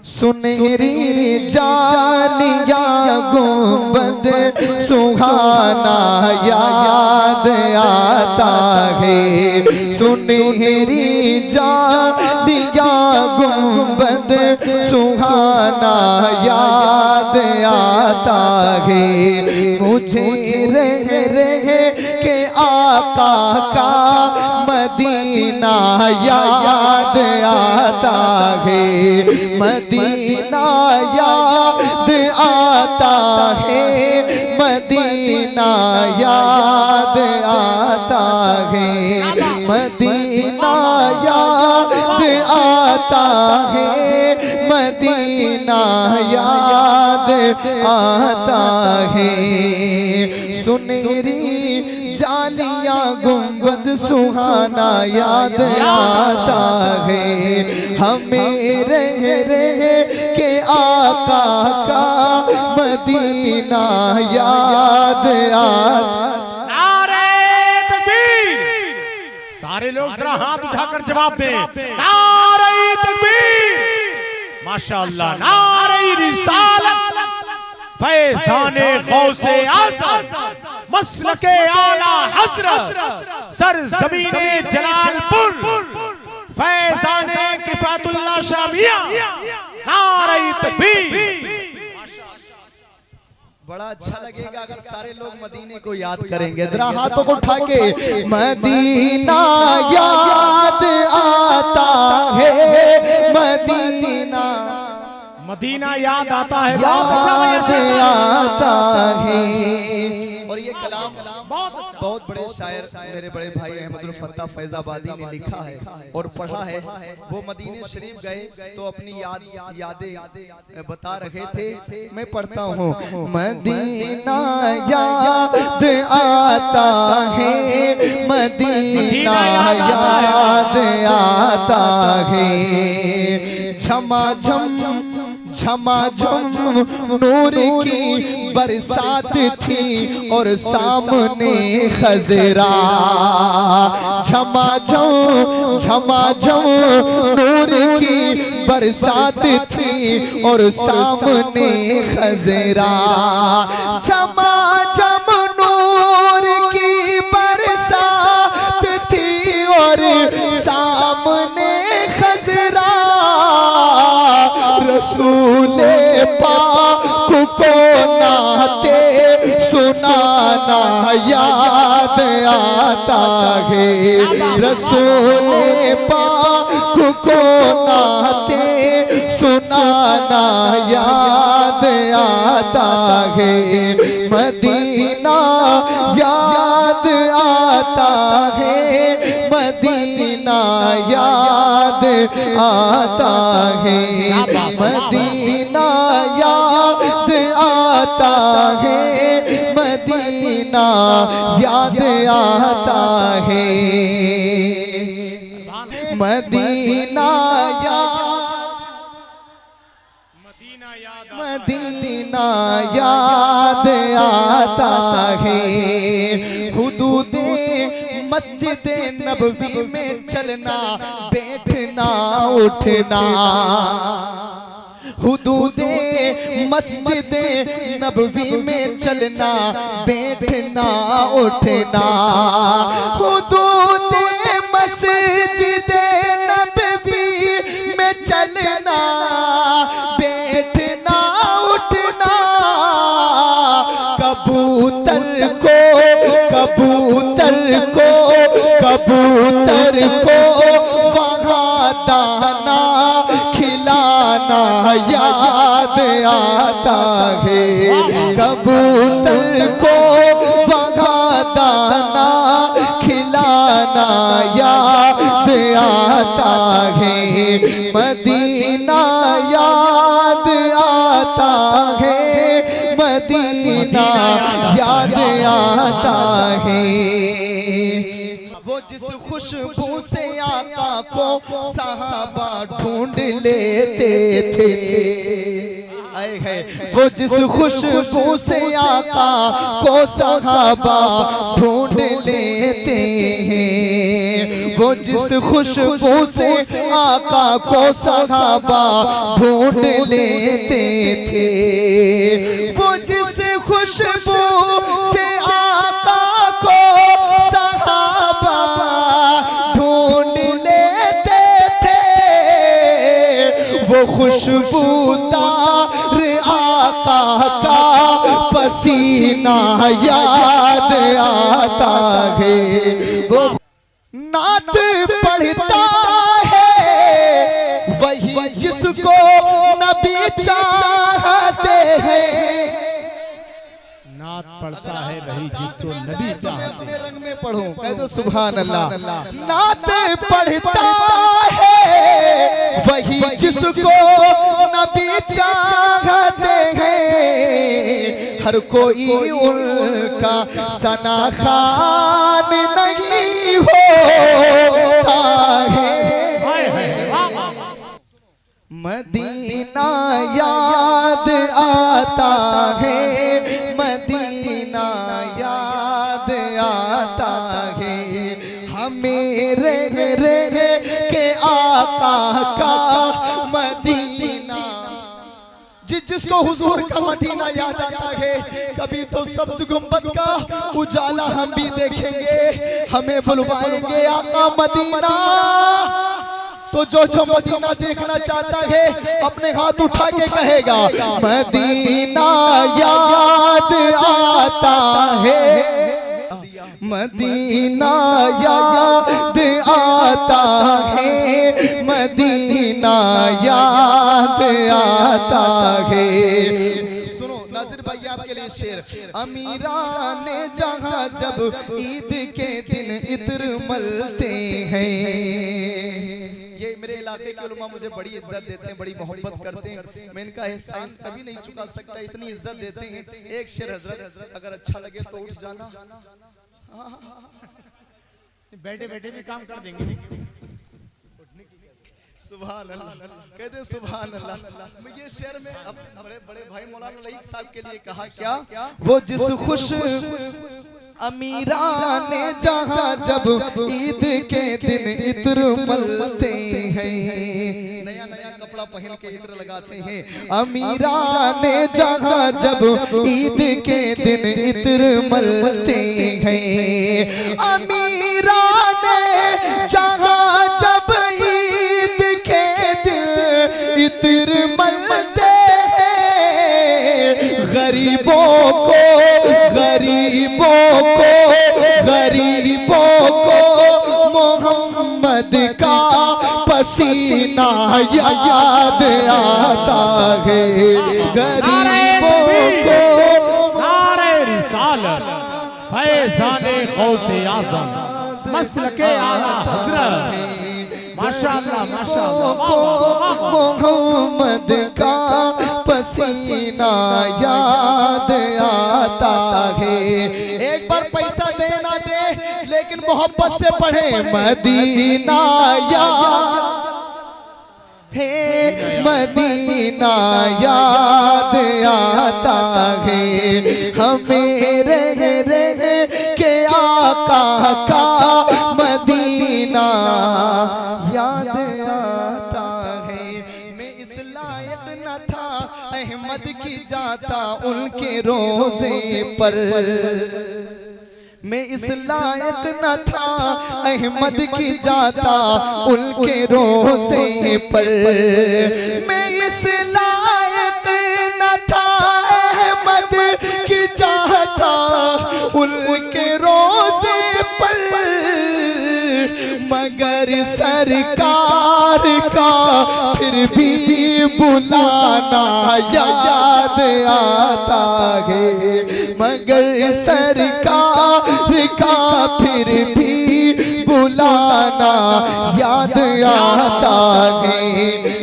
सुनहरी जालिया गुंबद सुहाना याद आता है। सुनहरी जालिया गुंबद सुहाना याद आता है। मुझे रह रह के आका का मदीना याद आता है। मदीना याद आता है। मदीना याद आता है। मदीना याद आता है। मदीना याद आता है। सुनहरी जालिया गुंबद सुहाना याद आता है। हमें रह रह के आका का मदीना याद आता। नारे तकबीर! सारे लोग जरा हाथ उठाकर जवाब दें। नारे तकबीर! माशाअल्लाह। नारे रिसालत! फैज़ाने गौसे आज़म मसलके आला हज़रत सरज़मीने जलालपुर फैज़ाने किफ़ायतुल्लाह शामिया। नारे तकबीर! बड़ा अच्छा लगेगा अगर सारे लोग मदीने को याद करेंगे। जरा हाथों को उठा के मदीना याद आता है। मदीना मदीना याद आता है। याद आता है। और ये कलाम बहुत बड़े शायर मेरे बड़े भाई अहमदुल फत्ता फैजाबादी ने लिखा है और पढ़ा है। वो मदीने शरीफ गए तो अपनी यादें बता रहे थे। मैं पढ़ता हूँ। मदीना याद आता है। मदीना याद आता है। झमाझम झमाझम नूर की बरसात थी और सामने खजरा। झमाझम झमाझम नूर की बरसात थी और सामने खजरा। झमाझम नूर की बरसात थी और सामने खजरा। रसूले पाक को नाते सुनाना याद आता है। रसूले पाक को नाते सुनाना याद आता है। मदीना याद आता है। मदीना याद आता है। मदीना याद आता है। मदीना याद आता है। मदीना याद आता है। हुदूदे मस्जिद नबवी में चलना बैठना उठना। हुदूदे मस्जिद नबवी में चलना बैठना उठना। हुदूदे मस्जिद नबवी में चलना बैठना उठना। कबूतर को वहाँ दाना खिलाना याद आता है। कबूतर को वहाँ दाना खिलाना याद आता है। मदीना याद आता है। मदीना याद आता है। वो जिस खुशबू से आका को सहाबा ढूंढ लेते थे। आए है वो जिस खुशबू से आका को सहाबा ढूंढ लेते हैं, वो जिस खुशबू से आका को सहाबा ढूंढ लेते थे, वो जिस खुशबू से आका को सहाबा ढूंढ लेते थे, वो खुशबूदार आका का पसीना याद आता है, वो नात पढ़ता है वही जिसको नबी चाहते हैं। नात पढ़ता है वही जिसको नबी चाहते हैं। अपने रंग में पढ़ो, कह दो सुभान अल्लाह। नात पढ़ता है वही जिसको नबी चाहते हैं, हर कोई उनका सना खान नहीं होता है। मदीना याद आता है, मदीना याद आता है, हमें रह रह के आका का मदीना। जिसको हुजूर का मदीना याद आता है, कभी तो सब्ज़ गुंबद का उजाला हम भी देखेंगे, हमें बुलवाएंगे आका मदीना। तो जो मदीना देखना चाहता है अपने हाथ उठा के कहेगा मदीना याद आता है, मदीना याद आता है, मदीना याद आता है। सुनो नाज़िर भाई आपके लिए शेर। अमीरान जहां जब ईद के दिन इत्र मलते हैं, ये मेरे इलाके के उलमा मुझे बड़ी इज्जत देते हैं, बड़ी मोहब्बत करते हैं, मैं इनका एहसान कभी नहीं चुका सकता, इतनी इज्जत देते हैं। एक शेर हजरत अगर अच्छा लगे तो उठ जाना, बैठे बैठे भी काम कर देंगे। सुभान अल्लाह, कहते सुभान अल्लाह। ये शेर में बड़े बड़े भाई मौलाना लईक साहब के लिए कहा क्या, वो जिस खुश अमीरान जहां जब ईद के दिन इत्र मलते हैं, नया नया कपड़ा पहन के इत्र लगाते हैं, अमीरान जहां जब ईद के दिन इत्र मलते हैं, अमीरान जहां जब ईद के दिन इत्र मलते हैं, गरीबों को मोहम्मद का पसीना याद आता है, गरीबों को। नारे रिसालत फैज़ाने गौसे आज़म मसलके आला हज़रत, माशाअल्लाह माशाअल्लाह। मोहम्मद का पसीना याद आता है। एक बार पैसा दे ना दे लेकिन मोहब्बत से पढ़े मदीना याद है, मदीना याद आता है, हमें रह रह के आका का मदीना याद आता है। मैं इस लायक न था अहमद की जाता उनके रोज़े पर, मैं इस लायक न था अहमद की जाता उनके रोज़े पर, मैं इस लायक न था अहमद की जाता उनके रोज़े पर, मगर सरकार का फिर भी बुलाना याद आता है, मगर सरकार का फिर भी बुलाना याद आता है।